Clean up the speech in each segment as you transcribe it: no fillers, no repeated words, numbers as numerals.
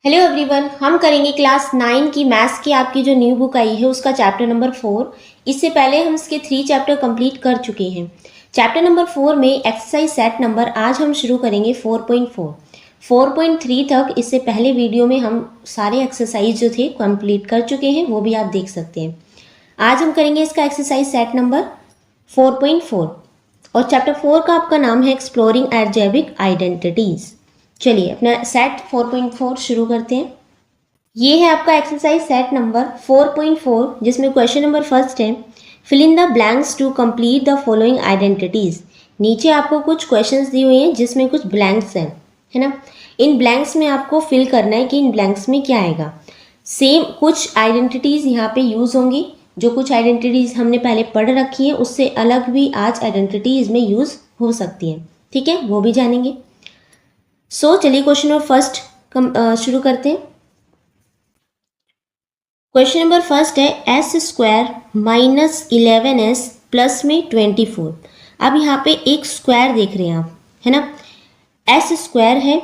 Hello everyone, हम करेंगे class 9 की मैथ्स की आपकी जो न्यू बुक आई है उसका चैप्टर नंबर 4। इससे पहले हम इसके 3 चैप्टर कंप्लीट कर चुके हैं। चैप्टर नंबर 4 में एक्सरसाइज सेट नंबर आज हम शुरू करेंगे 4.4। 4.3 तक इससे पहले वीडियो में हम सारे एक्सरसाइज जो थे कंप्लीट कर चुके हैं, वो भी आप देख सकते हैं। आज हम करेंगे इसका एक्सरसाइज सेट नंबर 4.4 और चैप्टर 4 का आपका नाम है एक्सप्लोरिंग एल्जेब्रिक आइडेंटिटीज़। चलिए अपना सेट 4.4 शुरू करते हैं। ये है आपका एक्सरसाइज सेट नंबर 4.4 जिसमें क्वेश्चन नंबर फर्स्ट है, fill in the blanks to complete the following identities. नीचे आपको कुछ क्वेश्चंस दिए हुए हैं जिसमें कुछ ब्लैंक्स हैं, है ना। इन ब्लैंक्स में आपको फिल करना है कि इन ब्लैंक्स में क्या आएगा। सेम कुछ आइडेंटिटीज यहाँ पे यूज होंगी, जो कुछ आइडेंटिटीज हमने पहले पढ़ रखी है उससे अलग भी आज आइडेंटिटी इसमें यूज हो सकती है, ठीक है, वो भी जानेंगे। चलिए क्वेश्चन नंबर फर्स्ट शुरू करते हैं। क्वेश्चन नंबर फर्स्ट है S square minus 11s plus में 24। अब यहाँ पे एक स्क्वायर देख रहे हैं आप, है ना। एस स्क्वायर है,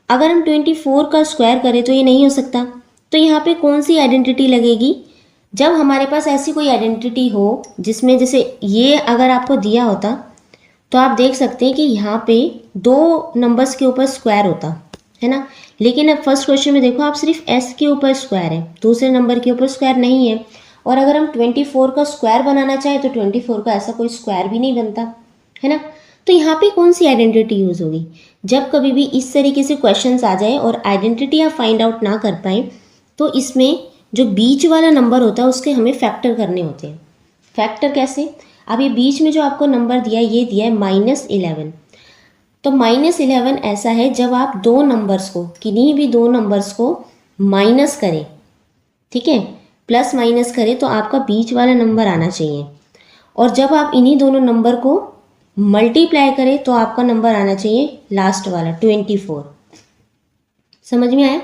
अगर हम 24 का स्क्वायर करें तो ये नहीं हो सकता। तो यहाँ पे कौन सी आइडेंटिटी लगेगी? जब हमारे पास ऐसी कोई आइडेंटिटी हो जिसमें जैसे ये अगर आपको दिया होता तो आप देख सकते हैं कि यहाँ पे दो नंबर्स के ऊपर स्क्वायर होता है ना। लेकिन अब फर्स्ट क्वेश्चन में देखो, आप सिर्फ एस के ऊपर स्क्वायर है, दूसरे नंबर के ऊपर स्क्वायर नहीं है। और अगर हम 24 का स्क्वायर बनाना चाहें तो 24 का ऐसा कोई स्क्वायर भी नहीं बनता, है ना। तो यहाँ पे कौन सी आइडेंटिटी यूज़ होगी? जब कभी भी इस तरीके से क्वेश्चंस आ जाए और आइडेंटिटी आप फाइंड आउट ना कर पाए तो इसमें जो बीच वाला नंबर होता है उसके हमें फैक्टर करने होते हैं। फैक्टर कैसे? अब ये बीच में जो आपको नंबर दिया है, ये दिया है -11। तो -11 ऐसा है जब आप दो नंबर्स को, किन्हीं भी दो नंबर्स को माइनस करें, ठीक है, प्लस माइनस करें तो आपका बीच वाला नंबर आना चाहिए। और जब आप इन्हीं दोनों नंबर को मल्टीप्लाई करें तो आपका नंबर आना चाहिए लास्ट वाला 24। समझ में आया?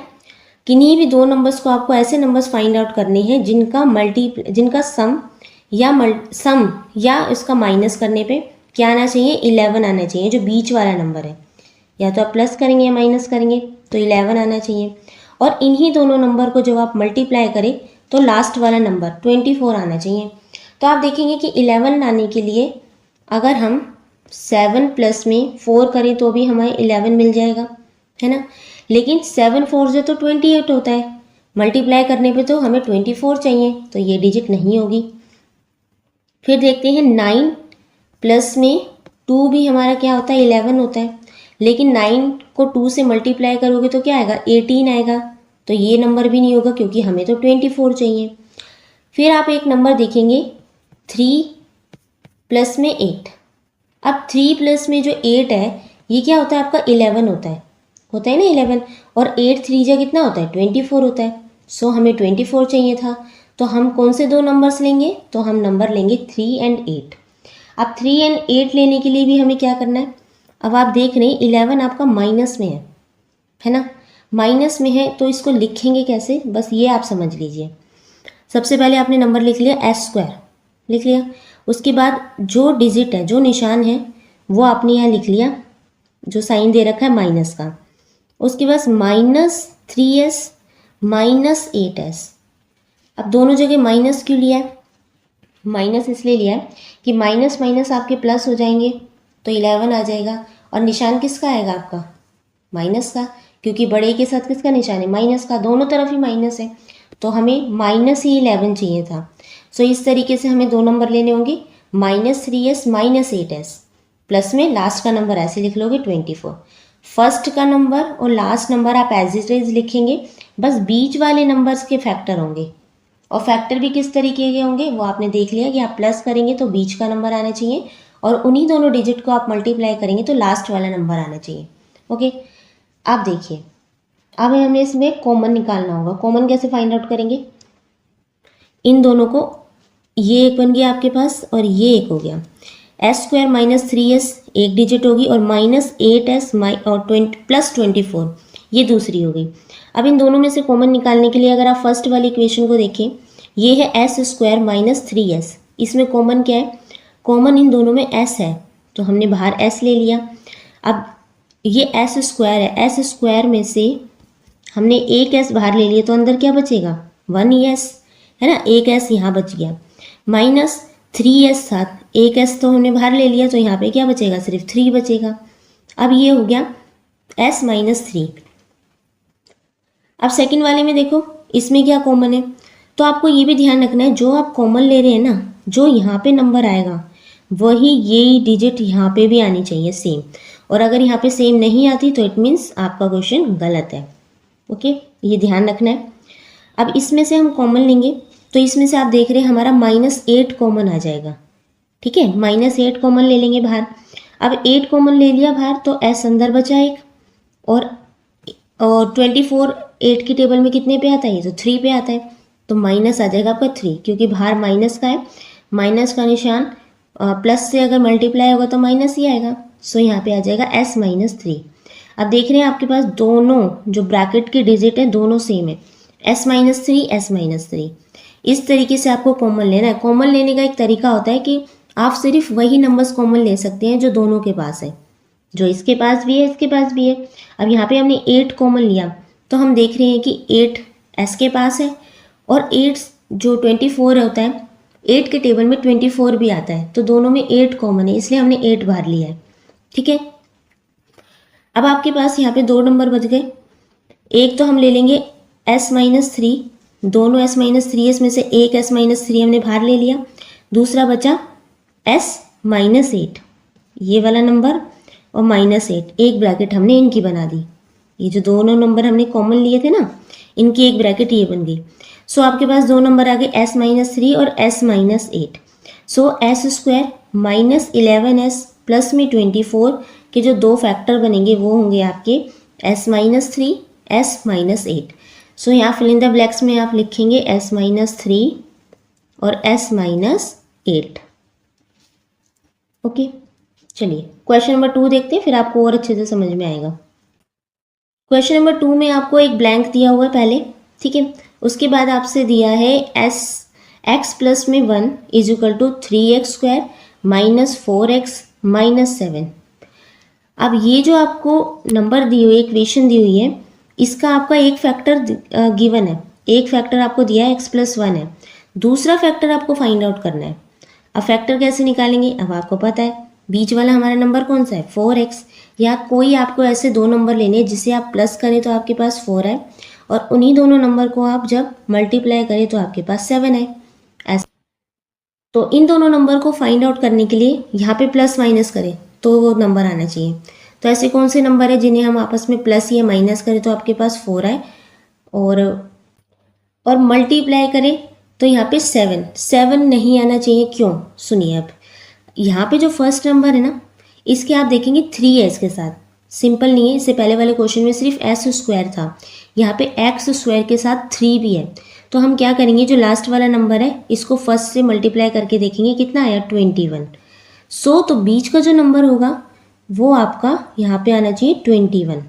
किन्हीं भी दो नंबर्स को आपको ऐसे नंबर्स फाइंड आउट करने हैं जिनका सम या इसका माइनस करने पे क्या आना चाहिए? 11 आना चाहिए, जो बीच वाला नंबर है। या तो आप प्लस करेंगे या माइनस करेंगे तो 11 आना चाहिए। और इन्हीं दोनों नंबर को जब आप मल्टीप्लाई करें तो लास्ट वाला नंबर 24 आना चाहिए। तो आप देखेंगे कि 11 आने के लिए अगर हम 7 प्लस में 4 करें तो भी हमें 11 मिल जाएगा, है ना। लेकिन 7 4 से तो 28 होता है, मल्टीप्लाई करने पे तो हमें 24 चाहिए, तो ये डिजिट नहीं होगी। फिर देखते हैं 9 प्लस में 2 भी हमारा क्या होता है? 11 होता है। लेकिन 9 को 2 से मल्टीप्लाई करोगे तो क्या आएगा? 18 आएगा। तो ये नंबर भी नहीं होगा क्योंकि हमें तो 24 चाहिए। फिर आप एक नंबर देखेंगे 3 प्लस में 8। अब 3 प्लस में जो 8 है ये क्या होता है? आपका 11 होता है ना 11। और 8 3 जा कितना होता है? 24 होता है। सो हमें 24 चाहिए था। तो हम कौन से दो नंबर्स लेंगे? तो हम नंबर लेंगे 3 और 8। अब 3 और 8 लेने के लिए भी हमें क्या करना है? अब आप देख रहे हैं 11 आपका माइनस में है ना। माइनस में है तो इसको लिखेंगे कैसे, बस ये आप समझ लीजिए। सबसे पहले आपने नंबर लिख लिया एस स्क्वायर, लिख लिया। उसके बाद जो डिजिट है, जो निशान है, वो आपने यहाँ लिख लिया, जो साइन दे रखा है माइनस का। उसके बाद -3s -8s। अब दोनों जगह माइनस क्यों लिया है? माइनस इसलिए लिया है कि माइनस माइनस आपके प्लस हो जाएंगे तो 11 आ जाएगा। और निशान किसका आएगा? आपका माइनस का, क्योंकि बड़े के साथ किसका निशान है? माइनस का। दोनों तरफ ही माइनस है तो हमें माइनस ही 11 चाहिए था। सो इस तरीके से हमें दो नंबर लेने होंगे, -3s -8s, प्लस में लास्ट का नंबर ऐसे लिख लोगे 24। फर्स्ट का नंबर और लास्ट नंबर आप एज इट इज लिखेंगे, बस बीच वाले नंबर्स के फैक्टर होंगे। और फैक्टर भी किस तरीके के होंगे वो आपने देख लिया कि आप प्लस करेंगे तो बीच का नंबर आना चाहिए और उन्हीं दोनों डिजिट को आप मल्टीप्लाई करेंगे तो लास्ट वाला नंबर आना चाहिए। ओके, आप देखिए, अब हमें इसमें कॉमन निकालना होगा। कॉमन कैसे फाइंड आउट करेंगे? इन दोनों को, ये एक बन गया आपके पास और ये एक हो गया। एस स्क्वायर -3s एक डिजिट होगी और -8s और +24 ये दूसरी हो गई। अब इन दोनों में से कॉमन निकालने के लिए अगर आप फर्स्ट वाली इक्वेशन को देखें, ये है एस स्क्वायर -3s। इसमें कॉमन क्या है? कॉमन इन दोनों में s है तो हमने बाहर s ले लिया। अब ये एस स्क्वायर है, एस स्क्वायर में से हमने एक एस बाहर ले लिया तो अंदर क्या बचेगा 1s, है ना, एक एस यहाँ बच गया, माइनस 3s था, एक एस तो हमने बाहर ले लिया तो यहाँ पे क्या बचेगा, सिर्फ 3 बचेगा। अब ये हो गया s माइनस 3। अब सेकंड वाले में देखो इसमें क्या कॉमन है, तो आपको ये भी ध्यान रखना है जो आप कॉमन ले रहे हैं ना, जो यहाँ पे नंबर आएगा वही ये डिजिट यहाँ पे भी आनी चाहिए सेम, और अगर यहाँ पे सेम नहीं आती तो इट मीन्स आपका क्वेश्चन गलत है। ओके, ये ध्यान रखना है। अब इसमें से हम कॉमन लेंगे तो इसमें से आप देख रहे हैं हमारा -8 कॉमन आ जाएगा। ठीक है, -8 कॉमन ले लेंगे बाहर। अब 8 कॉमन ले लिया बाहर तो s अंदर बचा एक, और 24 8 की टेबल में कितने पे आता है, ये तो 3 पे आता है, तो माइनस आ जाएगा आपका 3, क्योंकि बाहर माइनस का है, माइनस का निशान प्लस से अगर मल्टीप्लाई होगा तो माइनस ही आएगा। सो यहाँ पे आ जाएगा s माइनस 3। अब देख रहे हैं आपके पास दोनों जो ब्रैकेट के डिजिट हैं दोनों सेम है, s माइनस 3 s माइनस 3। इस तरीके से आपको कॉमन लेना है। कॉमन लेने का एक तरीका होता है कि आप सिर्फ वही नंबर्स कॉमन ले सकते हैं जो दोनों के पास है, जो इसके पास भी है इसके पास भी है। अब यहाँ पे हमने 8 कॉमन लिया तो हम देख रहे हैं कि 8 s के पास है, और 8 जो 24 होता है 8 के टेबल में 24 भी आता है, तो दोनों में 8 कॉमन है, इसलिए हमने 8 बाहर लिया है। ठीक है, अब आपके पास यहाँ पे 2 नंबर बच गए। एक तो हम ले लेंगे s माइनस 3, दोनों s माइनस 3s में से एक s माइनस 3 हमने बाहर ले लिया, दूसरा बचा s माइनस 8, ये वाला नंबर और -8, एक ब्रैकेट हमने इनकी बना दी। ये जो दोनों नंबर हमने कॉमन लिए थे ना, इनकी एक ब्रैकेट ये बन गई। सो आपके पास 2 नंबर आ गए s माइनस 3 और s माइनस 8। सो s square minus 11s plus में 24 के जो 2 फैक्टर बनेंगे वो होंगे आपके s माइनस 3 s माइनस 8। सो यहाँ फिल इन द ब्लैक्स में आप लिखेंगे s माइनस 3 और s माइनस 8। ओके, चलिए क्वेश्चन नंबर 2 देखते हैं, फिर आपको और अच्छे से समझ में आएगा। क्वेश्चन नंबर 2 में आपको एक ब्लैंक दिया हुआ है पहले, ठीक है, उसके बाद आपसे दिया है x प्लस में 1 is equal to 3x square minus 4x minus 7। अब ये जो आपको नंबर दी हुई इक्वेशन दी हुई है, इसका आपका एक फैक्टर गिवन है, एक फैक्टर आपको दिया है x प्लस 1 है, दूसरा फैक्टर आपको फाइंड आउट करना है। अब फैक्टर कैसे निकालेंगे, अब आपको पता है बीच वाला हमारा नंबर कौन सा है 4x, या कोई आपको ऐसे 2 नंबर लेने हैं जिसे आप प्लस करें तो आपके पास 4 है, और उन्हीं दोनों नंबर को आप जब मल्टीप्लाई करें तो आपके पास 7 है। ऐसे तो इन दोनों नंबर को फाइंड आउट करने के लिए यहाँ पे प्लस माइनस करें तो वो नंबर आना चाहिए। तो ऐसे कौन से नंबर है जिन्हें हम आपस में प्लस या माइनस करें तो आपके पास 4 है, और मल्टीप्लाई करें तो यहाँ पे 7 नहीं आना चाहिए। क्यों, सुनिए। अब यहाँ पे जो फर्स्ट नंबर है ना, इसके आप देखेंगे 3 है इसके साथ, सिंपल नहीं है, इससे पहले वाले क्वेश्चन में सिर्फ s स्क्वायर था, यहाँ पे x स्क्वायर के साथ 3 भी है। तो हम क्या करेंगे, जो लास्ट वाला नंबर है इसको फर्स्ट से मल्टीप्लाई करके देखेंगे कितना आया 21। सो तो बीच का जो नंबर होगा वो आपका यहाँ पे आना चाहिए 21।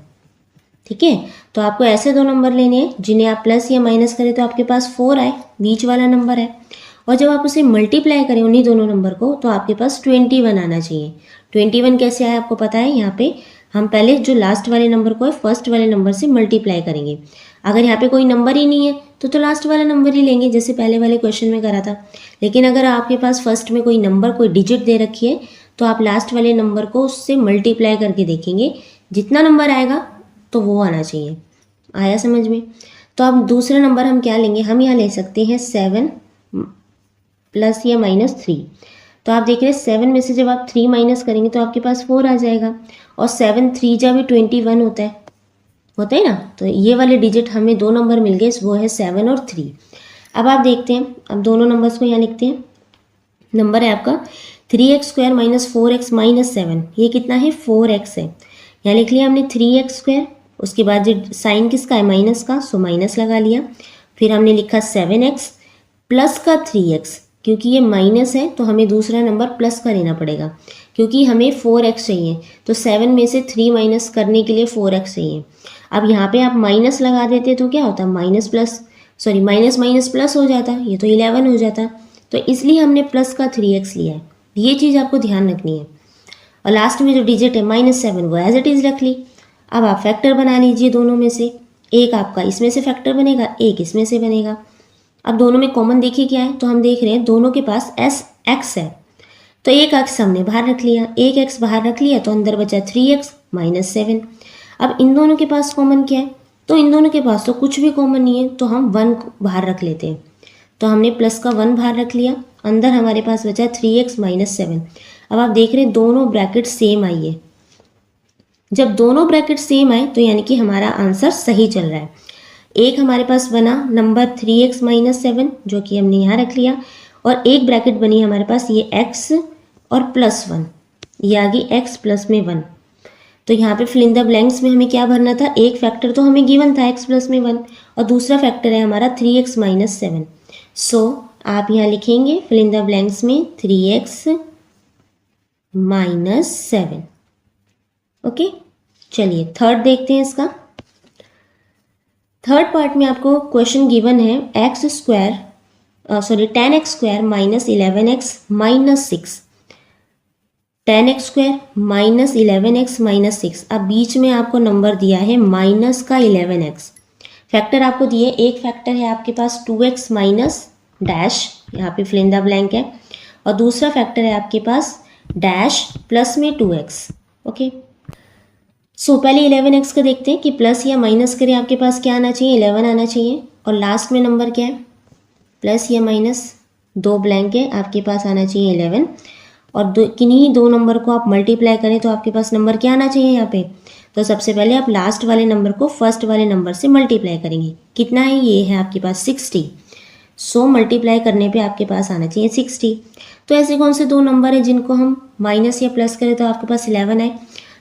ठीक है, तो आपको ऐसे 2 नंबर लेने हैं जिन्हें आप प्लस या माइनस करें तो आपके पास 4 आए, बीच वाला नंबर है, और जब आप उसे मल्टीप्लाई करें उन्हीं दोनों नंबर को तो आपके पास 21 आना चाहिए। 21 कैसे आया आपको पता है, यहाँ पे हम पहले जो लास्ट वाले नंबर को है फर्स्ट वाले नंबर से मल्टीप्लाई करेंगे। अगर यहाँ पे कोई नंबर ही नहीं है तो लास्ट वाला नंबर ही लेंगे, जैसे पहले वाले क्वेश्चन में करा था। लेकिन अगर आपके पास फर्स्ट में कोई नंबर, कोई डिजिट दे रखी है तो आप लास्ट वाले नंबर को उससे मल्टीप्लाई करके देखेंगे, जितना नंबर आएगा तो वो आना चाहिए। आया समझ में। तो अब दूसरा नंबर हम क्या लेंगे, हम यहाँ ले सकते हैं 7 प्लस या माइनस 3। तो आप देख रहे हैं 7 में से जब आप 3 माइनस करेंगे तो आपके पास 4 आ जाएगा, और 7 3 जा भी 21 होता है ना। तो ये वाले डिजिट हमें 2 नंबर मिल गए, वो है 7 और 3। अब आप देखते हैं, अब दोनों नंबर्स को यहाँ लिखते हैं। नंबर है आपका 3x square minus 4x minus 7, ये कितना है 4x है। यहाँ लिख लिया हमने 3x स्क्वायर, उसके बाद जो साइन किसका है माइनस का, सो माइनस लगा लिया। फिर हमने लिखा 7x प्लस का 3x, क्योंकि ये माइनस है तो हमें दूसरा नंबर प्लस का लेना पड़ेगा, क्योंकि हमें 4x चाहिए। तो 7 में से 3 माइनस करने के लिए 4x चाहिए। अब यहाँ पे आप माइनस लगा देते तो क्या होता, माइनस माइनस प्लस हो जाता, ये तो 11 हो जाता। तो इसलिए हमने प्लस का 3x लिया है, ये चीज़ आपको ध्यान रखनी है। और लास्ट में जो डिजिट है -7 वो एज इट इज़ रख ली। अब आप फैक्टर बना लीजिए दोनों में से, एक आपका इसमें से फैक्टर बनेगा, एक इसमें से बनेगा। अब दोनों में कॉमन देखिए क्या है, तो हम देख रहे हैं दोनों के पास एस एक्स है, तो एक एक्स हमने बाहर रख लिया, एक एक्स बाहर रख लिया तो अंदर बचा 3x माइनस 7। अब इन दोनों के पास कॉमन क्या है, तो इन दोनों के पास तो कुछ भी कॉमन नहीं है, तो हम 1 बाहर रख लेते हैं। तो हमने प्लस का 1 बाहर रख लिया, अंदर हमारे पास बचा 3x माइनस 7। अब आप देख रहे हैं दोनों ब्रैकेट सेम आई है। जब दोनों ब्रैकेट सेम आए तो यानी कि हमारा आंसर सही चल रहा है। एक हमारे पास बना नंबर 3x माइनस 7 जो कि हमने यहाँ रख लिया, और एक ब्रैकेट बनी हमारे पास ये x और प्लस 1, ये आ गई x प्लस में 1। तो यहाँ पे फिल इन द ब्लैंक्स में हमें क्या भरना था, एक फैक्टर तो हमें गिवन था x प्लस में 1 और दूसरा फैक्टर है हमारा 3x माइनस 7। सो आप यहाँ लिखेंगे फिल इन द ब्लैंक्स में 3x माइनस 7। ओके, चलिए थर्ड देखते हैं इसका। थर्ड पार्ट में आपको क्वेश्चन गिवन है x square 10x square minus 11x minus 6, 10x square minus 11x minus 6। अब बीच में आपको नंबर दिया है माइनस का 11x, फैक्टर आपको दिए, एक फैक्टर है आपके पास 2x माइनस डैश, यहाँ पे फिल इन द ब्लैंक है, और दूसरा फैक्टर है आपके पास डैश प्लस में 2x। ओके, सो पहले 11x का देखते हैं कि प्लस या माइनस करें आपके पास क्या आना चाहिए, 11 आना चाहिए, और लास्ट में नंबर क्या है, प्लस या माइनस, दो ब्लैंक है, आपके पास आना चाहिए 11, और किन्हीं दो नंबर को आप मल्टीप्लाई करें तो आपके पास नंबर क्या आना चाहिए यहाँ पे, तो सबसे पहले आप लास्ट वाले नंबर को फर्स्ट वाले नंबर से मल्टीप्लाई करेंगे। कितना है, ये है आपके पास 60। सो मल्टीप्लाई करने पे आपके पास आना चाहिए 60। तो ऐसे कौन से दो नंबर है जिनको हम माइनस या प्लस करें तो आपके पास 11 है।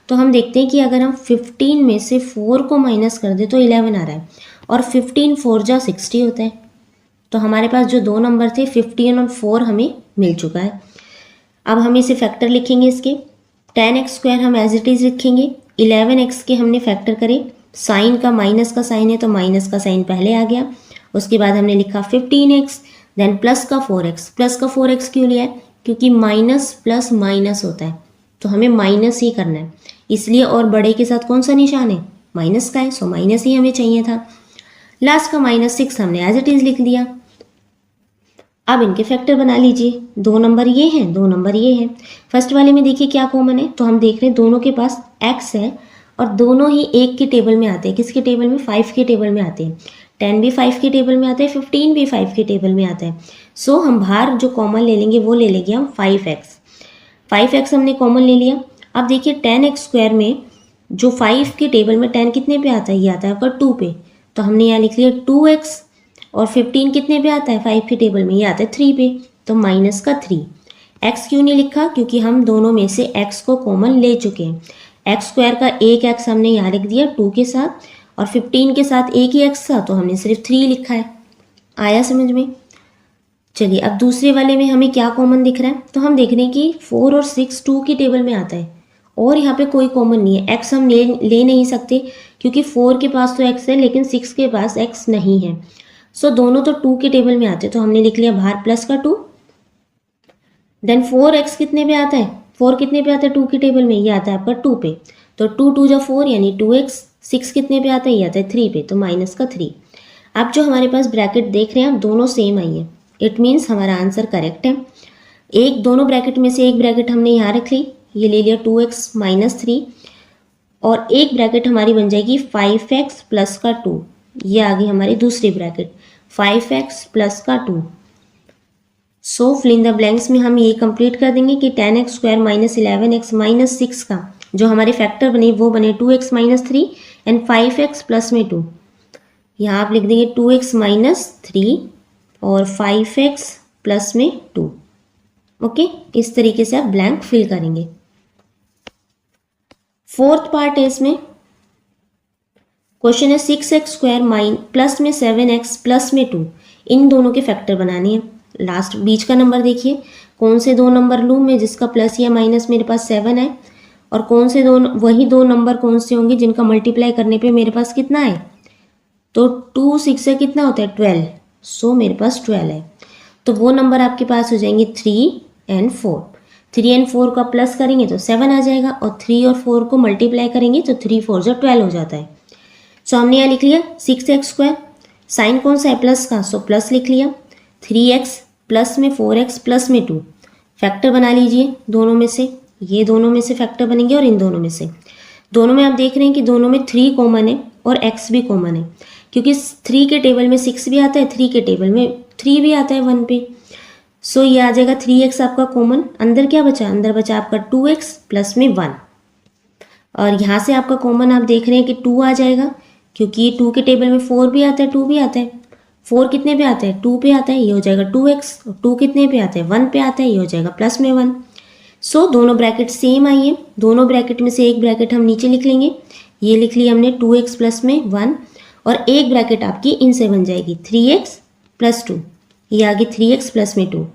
तो हम देखते हैं कि अगर हम 15 में से 4 को माइनस कर दें तो 11 आ रहा है, और 15 4 जा 60 होता है। तो हमारे पास जो दो नंबर थे 15 और 4 हमें मिल चुका है। अब हम इसे फैक्टर लिखेंगे इसके, 10x स्क्वायर हम एज इट इज़ लिखेंगे, 11x के हमने फैक्टर करे, साइन का माइनस का साइन है तो माइनस का साइन पहले आ गया, उसके बाद हमने लिखा 15x, देन प्लस का 4x। प्लस का 4x क्यों लिया है, क्योंकि माइनस प्लस माइनस होता है तो हमें माइनस ही करना है, इसलिए, और बड़े के साथ कौन सा निशान है, माइनस का है, सो माइनस ही हमें चाहिए था। लास्ट का -6 हमने एज इट इज़ लिख दिया। अब इनके फैक्टर बना लीजिए, दो नंबर ये हैं, दो नंबर ये हैं। फर्स्ट वाले में देखिए क्या कॉमन है, तो हम देख रहे हैं दोनों के पास x है और दोनों ही 1 के टेबल में आते हैं। किसके टेबल में, 5 के टेबल में आते हैं। 10 भी 5 के टेबल में आता है, 15 भी 5 के टेबल में आता है। सो हम बाहर जो कॉमन ले लेंगे वो ले लेंगे हम 5x। 5x हमने कॉमन ले लिया। अब देखिए 10x स्क्वायर में जो 5 के टेबल में 10 कितने पे आता है, ये आता है आपका 2 पे, तो हमने यहाँ लिख लिया 2x, और 15 कितने पे आता है 5 के टेबल में, ये आता है 3 पे, तो माइनस का 3। x क्यों नहीं लिखा, क्योंकि हम दोनों में से x को कॉमन ले चुके हैं। x स्क्वायर का एक x हमने यहाँ लिख दिया 2 के साथ, और 15 के साथ एक ही x था तो हमने सिर्फ 3 लिखा है। आया समझ में। चलिए अब दूसरे वाले में हमें क्या कॉमन दिख रहा है, तो हम देख रहे हैं कि 4 और 6 2 के टेबल में आता है, और यहाँ पे कोई कॉमन नहीं है। x हम ले नहीं सकते क्योंकि 4 के पास तो x है लेकिन 6 के पास x नहीं है। सो दोनों तो 2 के टेबल में आते हैं, तो हमने लिख लिया बाहर प्लस का 2। देन 4x कितने पे आता है, 4 कितने पे आता है 2 के टेबल में, ये आता है आपका 2 पे, तो 2 2 जा 4 यानी 2x। 6 कितने पे आता है, ये आता है 3 पे, तो माइनस का 3। अब जो हमारे पास ब्रैकेट देख रहे हैं आप दोनों सेम आई है, इट मीन्स हमारा आंसर करेक्ट है। एक दोनों ब्रैकेट में से एक ब्रैकेट हमने यहाँ रख ली, ये ले लिया 2x माइनस 3, और एक ब्रैकेट हमारी बन जाएगी 5x प्लस का 2, ये आ गई हमारी दूसरी ब्रैकेट 5x प्लस का 2। सो फिल इन द ब्लैंक्स में हम ये कंप्लीट कर देंगे कि 10x square minus 11x minus 6 का जो हमारे फैक्टर बने वो बने 2x minus 3 and 5x plus में 2। यहाँ आप लिख देंगे 2x माइनस 3 और 5x प्लस में 2। ओके, इस तरीके से आप ब्लैंक फिल करेंगे। फोर्थ पार्ट है इसमें, क्वेश्चन है 6x स्क्वायर प्लस में 7x प्लस में 2, इन दोनों के फैक्टर बनाने हैं। लास्ट बीच का नंबर देखिए, कौन से दो नंबर लूँ मैं जिसका प्लस या माइनस मेरे पास 7 है, और कौन से वही दो नंबर कौन से होंगे जिनका मल्टीप्लाई करने पे मेरे पास कितना है, तो 2 6 से कितना होता है 12, सो मेरे पास 12 है। तो वो नंबर आपके पास हो जाएंगे 3 एंड 4। 3 एंड 4 का प्लस करेंगे तो 7 आ जाएगा, और 3 और 4 को मल्टीप्लाई करेंगे तो 3 4 जो 12 हो जाता है। सो हमने यहाँ लिख लिया 6x², साइन कौन सा है प्लस का, सो प्लस लिख लिया। 3x प्लस में 4x प्लस में 2, फैक्टर बना लीजिए दोनों में से, ये दोनों में से फैक्टर बनेंगे और इन दोनों में से। दोनों में आप देख रहे हैं कि दोनों में 3 कॉमन है और x भी कॉमन है, क्योंकि 3 के टेबल में 6 भी आता है, 3 के टेबल में 3 भी आता है 1 पे। सो ये आ जाएगा 3x आपका कॉमन। अंदर क्या बचा, अंदर बचा आपका 2x प्लस में 1, और यहाँ से आपका कॉमन आप देख रहे हैं कि 2 आ जाएगा, क्योंकि 2 के टेबल में 4 भी आता है 2 भी आता है। 4 कितने पे आता है, 2 पे आता है, ये हो जाएगा 2x। 2 कितने पे आता है, 1 पे आता है, ये हो जाएगा प्लस में 1। सो दोनों ब्रैकेट सेम आई है, दोनों ब्रैकेट में से एक ब्रैकेट हम नीचे लिख लेंगे, ये लिख लिया हमने 2x प्लस में 1, और एक ब्रैकेट आपकी इनसे बन जाएगी 3x प्लस 2, ये आ गई 3x प्लस में 2।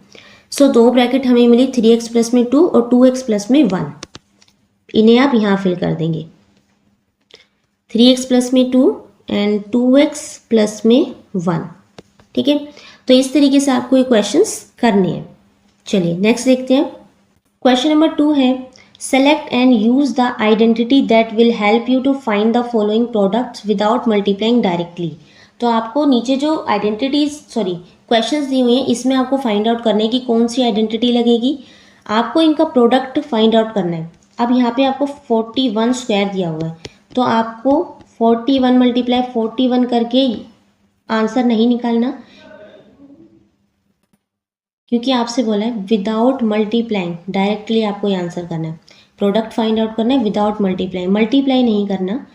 सो दो ब्रैकेट हमें मिली 3x प्लस में 2 और 2x प्लस में 1, इन्हें आप यहाँ फिल कर देंगे, 3x प्लस में 2 एंड 2x प्लस में 1। ठीक है, तो इस तरीके से आपको ये क्वेश्चंस करने हैं। चलिए नेक्स्ट देखते हैं। क्वेश्चन नंबर 2 है, select and use the identity that will help you to find the following products without multiplying directly. तो आपको नीचे जो क्वेश्चंस दिए हुए हैं, इसमें आपको फाइंड आउट करना है कि कौन सी आइडेंटिटी लगेगी, आपको इनका प्रोडक्ट फाइंड आउट करना है। अब यहाँ पे आपको 41² दिया हुआ है, तो आपको 41 मल्टीप्लाई 41 करके आंसर नहीं निकालना, क्योंकि आपसे बोला है विदाउट मल्टीप्लाइंग, डायरेक्टली आपको ये आंसर करना है। प्रोडक्ट फाइंड आउट करना है विदाउट मल्टीप्लाई, मल्टीप्लाई नहीं करना,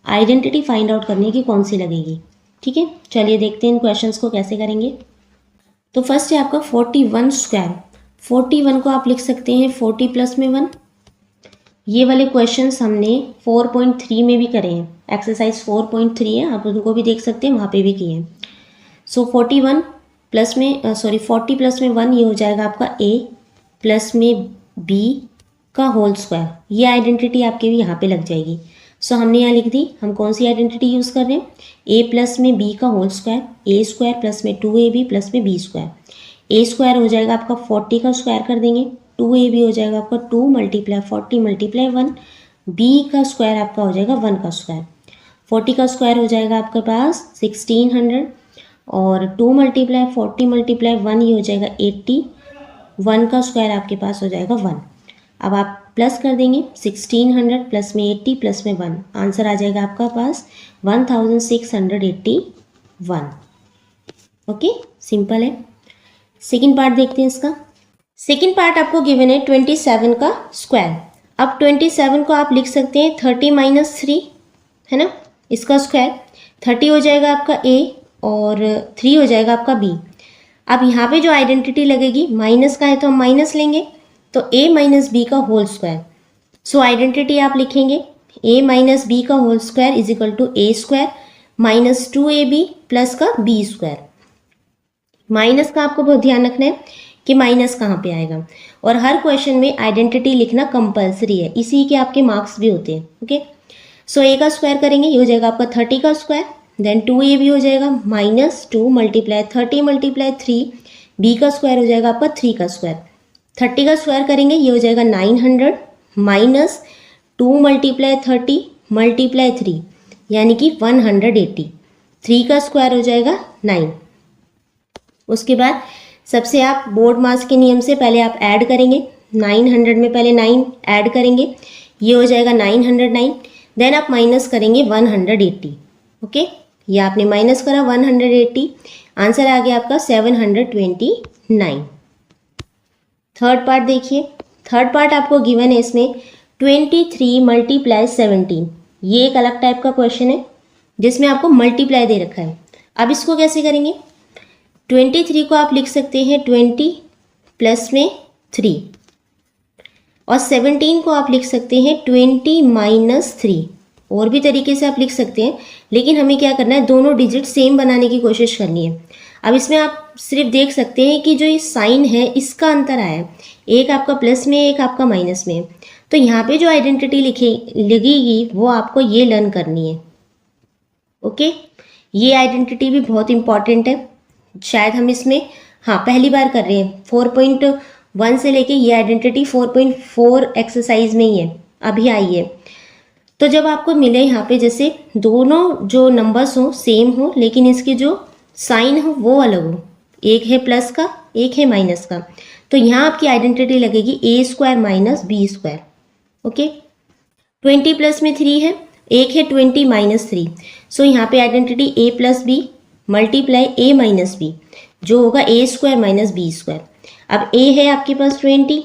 आइडेंटिटी फाइंड आउट करनी है कि कौन सी लगेगी। ठीक है, चलिए देखते हैं इन क्वेश्चंस को कैसे करेंगे। तो फर्स्ट है आपका 41²। 41 को आप लिख सकते हैं 40 प्लस में 1। ये वाले क्वेश्चंस हमने 4.3 में भी करे हैं, एक्सरसाइज 4.3 है, आप उनको भी देख सकते हैं, वहाँ पे भी किए हैं। सो 40 प्लस में 1, ये हो जाएगा आपका a प्लस में b का होल स्क्वायर, ये आइडेंटिटी आपके भी यहाँ पे लग जाएगी। सो हमने यहाँ लिख दी, हम कौन सी आइडेंटिटी यूज़ कर रहे हैं, a प्लस में b का होल स्क्वायर, a² प्लस में 2ab प्लस में b²। a² हो जाएगा आपका 40 का स्क्वायर कर देंगे, 2ab हो जाएगा आपका 2 मल्टीप्लाई 40 मल्टीप्लाई 1, b का स्क्वायर आपका हो जाएगा 1 का स्क्वायर। 40 का स्क्वायर हो जाएगा आपके पास 1600, और 2 मल्टीप्लाई 40 मल्टीप्लाई 1, ये हो जाएगा 80, 1 का स्क्वायर आपके पास हो जाएगा 1। अब आप प्लस कर देंगे 1600 प्लस में 80 प्लस में 1, आंसर आ जाएगा आपका पास 1681। ओके, सिंपल है। सेकेंड पार्ट देखते हैं इसका। सेकेंड पार्ट आपको गिवन है 27 का स्क्वायर। अब 27 को आप लिख सकते हैं 30 माइनस 3, है ना, इसका स्क्वायर 30 हो जाएगा आपका a और 3 हो जाएगा आपका b। अब यहाँ पे जो आइडेंटिटी लगेगी, माइनस का है तो हम माइनस लेंगे, तो a माइनस बी का होल स्क्वायर। सो आइडेंटिटी आप लिखेंगे a माइनस बी का whole square is equal to a² minus 2ab plus का b²। माइनस का आपको बहुत ध्यान रखना है कि माइनस कहाँ पे आएगा, और हर क्वेश्चन में आइडेंटिटी लिखना कंपलसरी है, इसी के आपके मार्क्स भी होते हैं। ओके, सो a का स्क्वायर करेंगे, ये हो जाएगा आपका 30 का स्क्वायर, देन 2ab हो जाएगा माइनस 2 मल्टीप्लाई 30 मल्टीप्लाई 3, b का स्क्वायर हो जाएगा आपका 3 का स्क्वायर। 30 का स्क्वायर करेंगे, ये हो जाएगा 900 माइनस 2 मल्टीप्लाई 30 मल्टीप्लाई 3, यानी कि 180। 3 का स्क्वायर हो जाएगा 9। उसके बाद सबसे आप बोर्ड मास के नियम से पहले आप ऐड करेंगे, 900 में पहले 9 ऐड करेंगे, ये हो जाएगा 909, देन आप माइनस करेंगे 180। ओके, ये आपने माइनस करा 180, आंसर आ गया आपका 729। थर्ड पार्ट देखिए, थर्ड पार्ट आपको गिवन है इसमें 23 मल्टीप्लाई 17। ये एक अलग टाइप का क्वेश्चन है जिसमें आपको मल्टीप्लाई दे रखा है। अब इसको कैसे करेंगे, 23 को आप लिख सकते हैं 20 प्लस में 3, और 17 को आप लिख सकते हैं 20 माइनस 3। और भी तरीके से आप लिख सकते हैं, लेकिन हमें क्या करना है, दोनों डिजिट सेम बनाने की कोशिश करनी है। अब इसमें आप सिर्फ देख सकते हैं कि जो ये साइन है इसका अंतर आया है, एक आपका प्लस में एक आपका माइनस में, तो यहाँ पे जो आइडेंटिटी लगेगी वो आपको ये लर्न करनी है। ओके, ये आइडेंटिटी भी बहुत इंपॉर्टेंट है, शायद हम इसमें पहली बार कर रहे हैं। 4.1 से लेके ये आइडेंटिटी 4.4 एक्सरसाइज में ही है, अभी आई है। तो जब आपको मिले यहाँ पे जैसे दोनों जो नंबर्स हो सेम हो लेकिन इसके जो साइन हो वो अलग हो, एक है प्लस का एक है माइनस का, तो यहाँ आपकी आइडेंटिटी लगेगी A square minus B square. Okay, 20 plus में 3 है, एक है 20 माइनस 3, सो यहाँ पे आइडेंटिटी ए प्लस बी मल्टीप्लाई ए माइनस बी जो होगा ए स्क्वायर माइनस बी स्क्वायर। अब ए है आपके पास 20,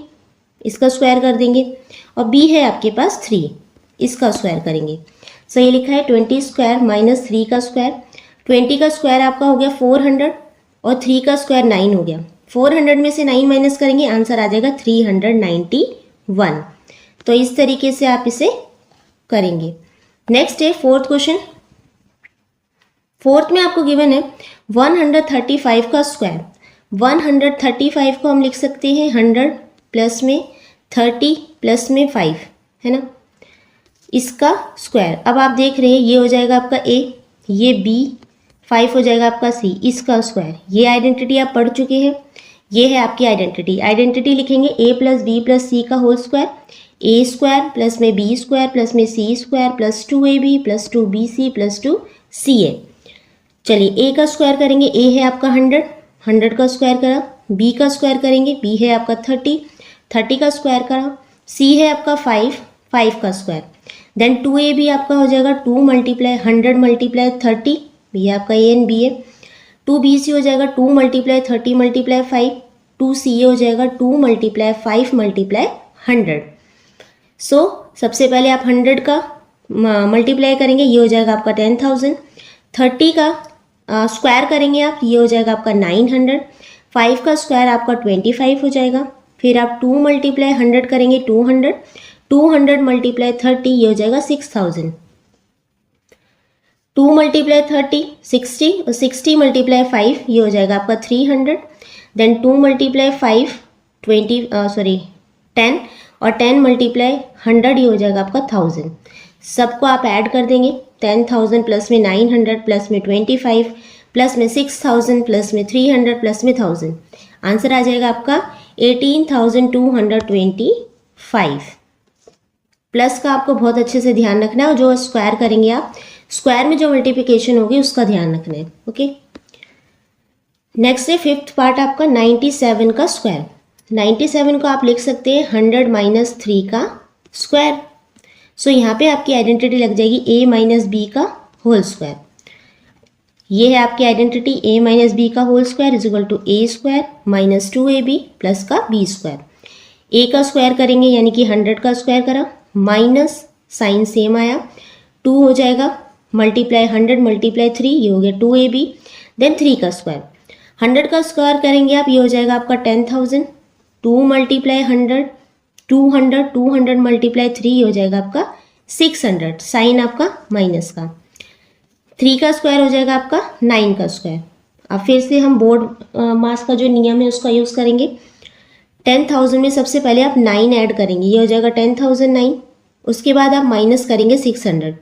इसका स्क्वायर कर देंगे, और बी है आपके पास 3, इसका स्क्वायर करेंगे। सो ये लिखा है 20 स्क्वायर माइनस 3 का स्क्वायर। 20 का स्क्वायर आपका हो गया 400 और 3 का स्क्वायर 9 हो गया। 400 में से 9 माइनस करेंगे, आंसर आ जाएगा 391। तो इस तरीके से आप इसे करेंगे। नेक्स्ट है फोर्थ क्वेश्चन। फोर्थ में आपको गिवन है 135 का स्क्वायर। 135 को हम लिख सकते हैं 100 प्लस में 30 प्लस में 5, है ना, इसका स्क्वायर। अब आप देख रहे हैं ये हो जाएगा आपका ए, ये बी, 5 हो जाएगा आपका सी, इसका स्क्वायर। ये आइडेंटिटी आप पढ़ चुके हैं, ये है आपकी आइडेंटिटी। आइडेंटिटी लिखेंगे A plus B plus C का whole square, A square plus में बी स्क्वायर प्लस में C square plus 2ab plus 2bc plus 2ca। चलिए ए का स्क्वायर करेंगे, ए है आपका 100, 100 का स्क्वायर करा, बी का स्क्वायर करेंगे, बी है आपका 30, 30 का स्क्वायर करा, सी है आपका 5, 5 का स्क्वायर। देन 2ab आपका हो जाएगा 2 मल्टीप्लाई 100 मल्टीप्लाई 30, ये आपका ए एंड बी है। 2bc हो जाएगा 2 मल्टीप्लाई 30 मल्टीप्लाई 5, 2ca हो जाएगा 2 मल्टीप्लाई 5 मल्टीप्लाई 100। सो सबसे पहले आप 100 का मल्टीप्लाई करेंगे, ये हो जाएगा आपका 10,000। 30 का स्क्वायर करेंगे आप, ये हो जाएगा आपका 900। 5 का स्क्वायर आपका 25 हो जाएगा। फिर आप 2 मल्टीप्लाई 100 करेंगे 200, 200 मल्टीप्लाई 30, ये हो जाएगा 6000। 2 मल्टीप्लाई 30 60 और 60 मल्टीप्लाई 5, ये हो जाएगा आपका 300। देन 2 मल्टीप्लाई 5 10 और 10 मल्टीप्लाई 100, ये हो जाएगा आपका 1000। सबको आप ऐड कर देंगे, 10,000 प्लस में 900 प्लस में 25 प्लस में 6000 प्लस में 300 प्लस में 1000, आंसर आ जाएगा आपका 18,225। प्लस का आपको बहुत अच्छे से ध्यान रखना है, और जो स्क्वायर करेंगे आप, स्क्वायर में जो मल्टीप्लिकेशन होगी उसका ध्यान रखना है। ओके, नेक्स्ट है फिफ्थ पार्ट आपका 97 का स्क्वायर। 97 को आप लिख सकते हैं 100 माइनस 3 का स्क्वायर। सो यहाँ पे आपकी आइडेंटिटी लग जाएगी a माइनस बी का होल स्क्वायर। ये है आपकी आइडेंटिटी a माइनस बी का whole square is equal to a square minus 2ab plus का b स्क्वायर। a का स्क्वायर करेंगे यानी कि 100 का स्क्वायर करा, माइनस साइन सेम आया, 2 हो जाएगा मल्टीप्लाई 100 मल्टीप्लाई 3, ये हो गया 2ab। देन 3 का स्क्वायर, 100 का स्क्वायर करेंगे आप, ये हो जाएगा आपका 10,000। 2 मल्टीप्लाई 100 200, 200 मल्टीप्लाई 3, ये हो जाएगा आपका 600, साइन आपका माइनस का। 3 का स्क्वायर हो जाएगा आपका 9 का स्क्वायर। अब फिर से हम बोर्ड मास का जो नियम है उसका यूज़ करेंगे। 10,000 में सबसे पहले आप 9 ऐड करेंगे, ये हो जाएगा 10,009। उसके बाद आप माइनस करेंगे 600,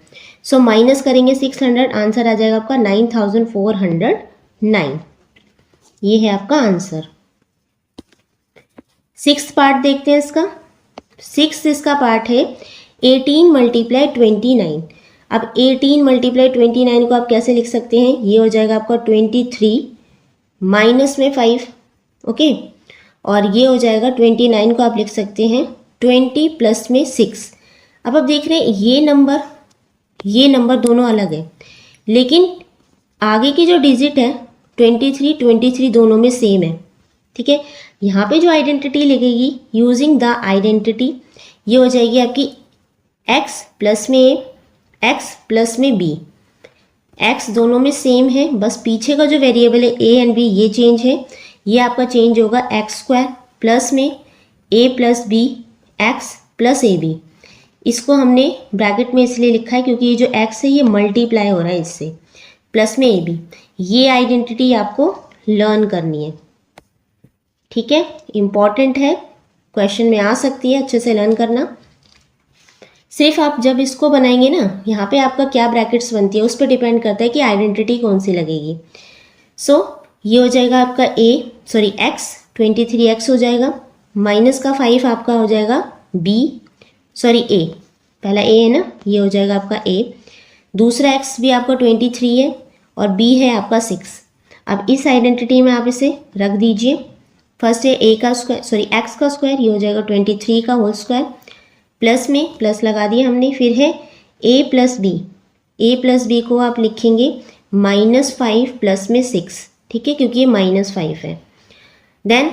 सो माइनस करेंगे 600, आंसर आ जाएगा आपका 9,409। ये है आपका आंसर। सिक्स्थ पार्ट देखते हैं इसका। सिक्स इसका पार्ट है 18 मल्टीप्लाई 29। अब 18 मल्टीप्लाई 29 को आप कैसे लिख सकते हैं, ये हो जाएगा आपका 23 माइनस में 5, ओके, और ये हो जाएगा 29 को आप लिख सकते हैं 20 प्लस में 6। अब आप देख रहे हैं ये नंबर दोनों अलग है, लेकिन आगे की जो डिजिट है 23 दोनों में सेम है, ठीक है। यहाँ पे जो आइडेंटिटी लगेगी यूजिंग द आइडेंटिटी, ये हो जाएगी आपकी x प्लस में a, x प्लस में b। x दोनों में सेम है, बस पीछे का जो वेरिएबल है a एंड b ये चेंज है। ये आपका चेंज होगा x स्क्वायर प्लस में a plus b x plus ab। इसको हमने ब्रैकेट में इसलिए लिखा है क्योंकि ये जो x है ये मल्टीप्लाई हो रहा है इससे, प्लस में ab। ये आइडेंटिटी आपको लर्न करनी है, ठीक है, इम्पॉर्टेंट है, क्वेश्चन में आ सकती है, अच्छे से लर्न करना। सिर्फ आप जब इसको बनाएंगे ना, यहाँ पे आपका क्या ब्रैकेट्स बनती है उस पर डिपेंड करता है कि आइडेंटिटी कौन सी लगेगी। सो ये हो जाएगा आपका x 23x हो जाएगा, माइनस का 5 आपका हो जाएगा a, पहला ए है ना, ये हो जाएगा आपका ए। दूसरा एक्स भी आपका 23 है और बी है आपका 6। अब इस आइडेंटिटी में आप इसे रख दीजिए। फर्स्ट है ए का स्क्वायर, सॉरी एक्स का स्क्वायर, ये हो जाएगा 23 का होल स्क्वायर, प्लस में प्लस लगा दिया हमने। फिर है ए प्लस बी, ए प्लस बी को आप लिखेंगे -5 प्लस में 6, ठीक है, क्योंकि ये -5 है। देन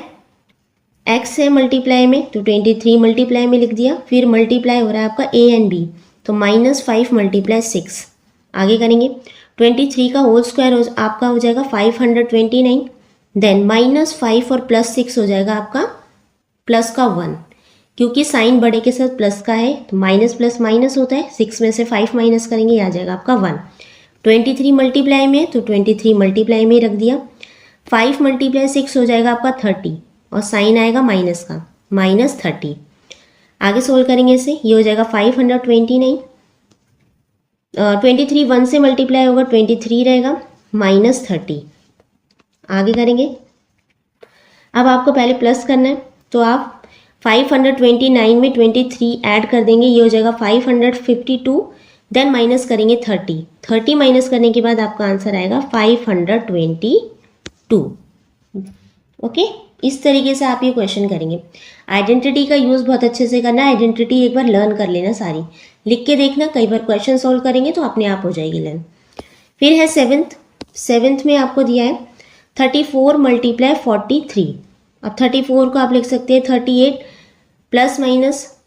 एक्स है मल्टीप्लाई में, तो 23 मल्टीप्लाई में लिख दिया। फिर मल्टीप्लाई हो रहा है आपका ए एंड बी, तो -5 × 6। आगे करेंगे 23 का होल स्क्वायर आपका हो जाएगा 529। देन -5 और +6 हो जाएगा आपका प्लस का 1, क्योंकि साइन बड़े के साथ प्लस का है तो माइनस प्लस माइनस होता है। 6 में से 5 माइनस करेंगे, आ जाएगा आपका 1। 23 मल्टीप्लाई में, तो 23 मल्टीप्लाई में रख दिया। 5 × 6 हो जाएगा आपका 30 और साइन आएगा माइनस का, -30। आगे सोल्व करेंगे इसे, ये हो जाएगा 529। 23 1 से मल्टीप्लाई होगा, 23 रहेगा, -30। आगे करेंगे, अब आपको पहले प्लस करना है, तो आप 529 में 23 ऐड कर देंगे, ये हो जाएगा 552। देन माइनस करेंगे 30 माइनस करने के बाद आपका आंसर आएगा 522। ओके, इस तरीके से आप ये क्वेश्चन करेंगे। आइडेंटिटी का यूज़ बहुत अच्छे से करना है। आइडेंटिटी एक बार लर्न कर लेना, सारी लिख के देखना, कई बार क्वेश्चन सॉल्व करेंगे तो अपने आप हो जाएगी लर्न। फिर है सेवेंथ में आपको दिया है 34 × 43। अब 34 को आप लिख सकते हैं 38 प्लस माइनस,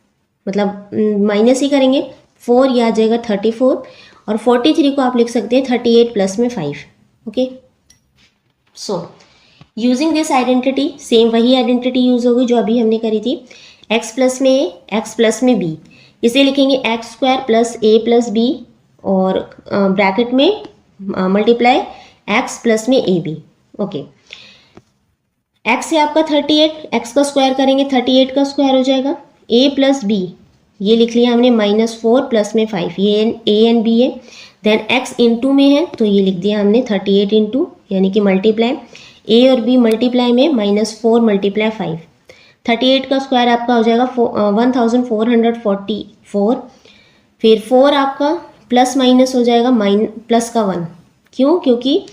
मतलब माइनस ही करेंगे, 4 ये आ जाएगा 34, और 43 को आप लिख सकते हैं 38 प्लस में 5। Okay, so using this identity, same वही आइडेंटिटी यूज होगी जो अभी हमने करी थी। x प्लस में ए, एक्स प्लस में बी, इसे लिखेंगे x² प्लस ए प्लस बी, और ब्रैकेट में मल्टीप्लाई x प्लस में ए बी। ओके, x है आपका 38, x का स्क्वायर करेंगे 38 का स्क्वायर हो जाएगा। a प्लस बी, ये लिख लिया हमने -4 प्लस में 5, ये a एंड b है। देन x इंटू में है, तो ये लिख दिया हमने 38 इंटू, यानी कि मल्टीप्लाई a और b मल्टीप्लाई में -4 × 5। 38 का स्क्वायर आपका हो जाएगा 1444। फिर 4 आपका प्लस माइनस हो जाएगा प्लस का 1, क्यों? क्योंकि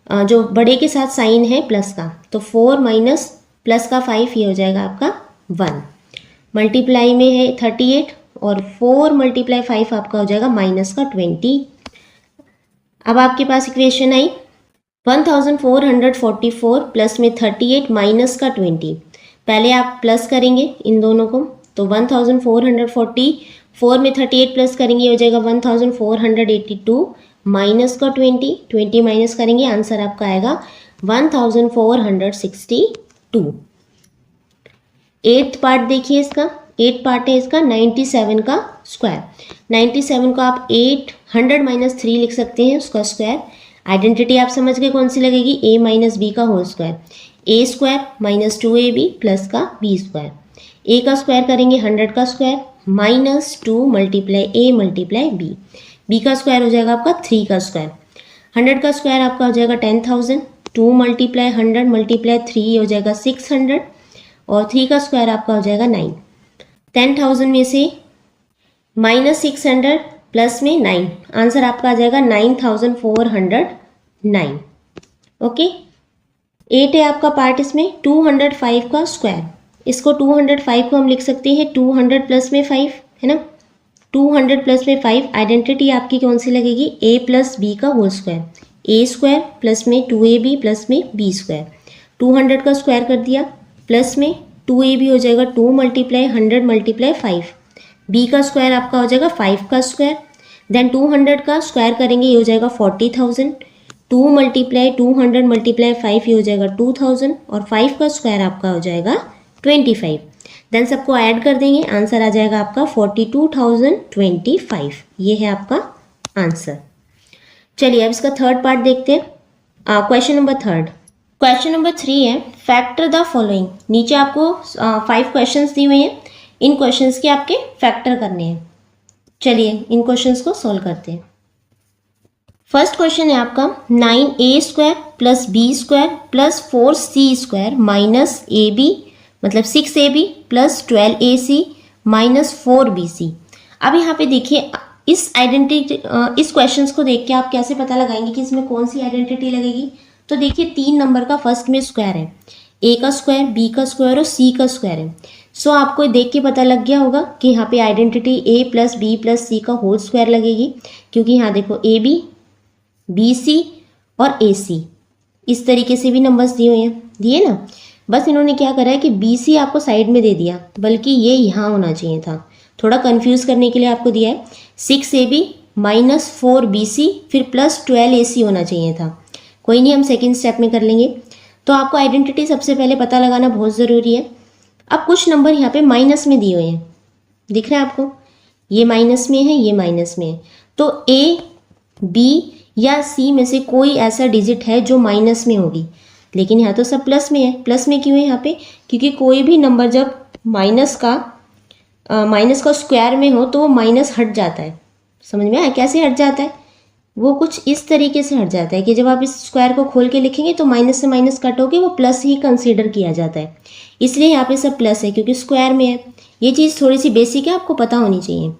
जो बड़े के साथ साइन है प्लस का, तो 4 माइनस प्लस का 5, ये हो जाएगा आपका 1। मल्टीप्लाई में है 38 और 4 × 5 आपका हो जाएगा माइनस का 20। अब आपके पास इक्वेशन आई 1444 प्लस में 38 माइनस का 20। पहले आप प्लस करेंगे इन दोनों को, तो 1444 में 38 प्लस करेंगे, ये हो जाएगा 1482 माइनस का 20 माइनस करेंगे, आंसर आपका आएगा 1462। 8th पार्ट देखिए इसका, 8th पार्ट है इसका 97 का स्क्वायर। 97 को आप 800 - 3 लिख सकते हैं, उसका स्क्वायर। आइडेंटिटी आप समझ गए कौन सी लगेगी, a - b का whole square, a² - 2ab plus का b²। a का स्क्वायर करेंगे 100 का स्क्वायर, -2 × a × b। b का स्क्वायर हो जाएगा आपका 3 का स्क्वायर। 100 का स्क्वायर आपका हो जाएगा 10,000, 2 × 100 × 3 हो जाएगा 600, और 3 का स्क्वायर आपका हो जाएगा 9। 10,000 में से -600 प्लस में 9, आंसर आपका आ जाएगा 9409। ओके, 8 है आपका पार्ट, इसमें 205 का स्क्वायर। इसको 205 को हम लिख सकते हैं 200 प्लस में 5, है ना, 200 प्लस में 5। आइडेंटिटी आपकी कौन सी लगेगी, a प्लस बी का होल स्क्वायर, a² प्लस में 2ab प्लस में b²। 200 का स्क्वायर कर दिया, प्लस में 2ab हो जाएगा 2 × 100 × 5। b का स्क्वायर आपका हो जाएगा 5 का स्क्वायर। देन 200 का स्क्वायर करेंगे, ये हो जाएगा 40,000, 2 × 200 × 5 ये हो जाएगा 2000, और 5 का स्क्वायर आपका हो जाएगा 25। देन सबको ऐड कर देंगे, आंसर आ जाएगा आपका 42,025। ये है आपका आंसर। चलिए अब इसका थर्ड पार्ट देखते हैं। क्वेश्चन नंबर 3 है फैक्टर द फॉलोइंग। नीचे आपको 5 क्वेश्चंस दी हुई हैं, इन क्वेश्चंस के आपके फैक्टर करने हैं। चलिए इन क्वेश्चंस को सॉल्व करते हैं। फर्स्ट क्वेश्चन है आपका 9a² plus b² plus 4c² minus ab, मतलब 6ab plus 12ac minus 4bc। अब यहाँ पे देखिए इस आइडेंटिटी इस क्वेश्चंस को देख के आप कैसे पता लगाएंगे कि इसमें कौन सी आइडेंटिटी लगेगी। तो देखिए 3 नंबर का फर्स्ट में स्क्वायर है, ए का स्क्वायर, बी का स्क्वायर और सी का स्क्वायर है। सो आपको देख के पता लग गया होगा कि यहाँ पे आइडेंटिटी ए प्लस बी प्लस सी का होल स्क्वायर लगेगी, क्योंकि यहाँ देखो ए बी सी और ए सी इस तरीके से भी नंबर्स दिए हुए हैं, दिए ना। बस इन्होंने क्या करा है कि बी सी आपको साइड में दे दिया, बल्कि ये यहाँ होना चाहिए था, थोड़ा कंफ्यूज करने के लिए आपको दिया है। 6ab माइनस 4bc फिर प्लस 12ac होना चाहिए था। कोई नहीं, हम सेकेंड स्टेप में कर लेंगे। तो आपको आइडेंटिटी सबसे पहले पता लगाना बहुत ज़रूरी है। अब कुछ नंबर यहाँ पे माइनस में दिए हुए हैं, दिख रहा है आपको, ये माइनस में है, ये माइनस में है। तो ए बी या सी में से कोई ऐसा डिजिट है जो माइनस में होगी, लेकिन यहाँ तो सब प्लस में है। प्लस में क्यों है यहाँ पे? क्योंकि कोई भी नंबर जब माइनस का स्क्वायर में हो तो वो माइनस हट जाता है। समझ में आया कैसे हट जाता है? वो कुछ इस तरीके से हट जाता है कि जब आप इस स्क्वायर को खोल के लिखेंगे तो माइनस से माइनस कट होके वो प्लस ही कंसीडर किया जाता है, इसलिए यहाँ पे सब प्लस है क्योंकि स्क्वायर में है। ये चीज़ थोड़ी सी बेसिक है, आपको पता होनी चाहिए।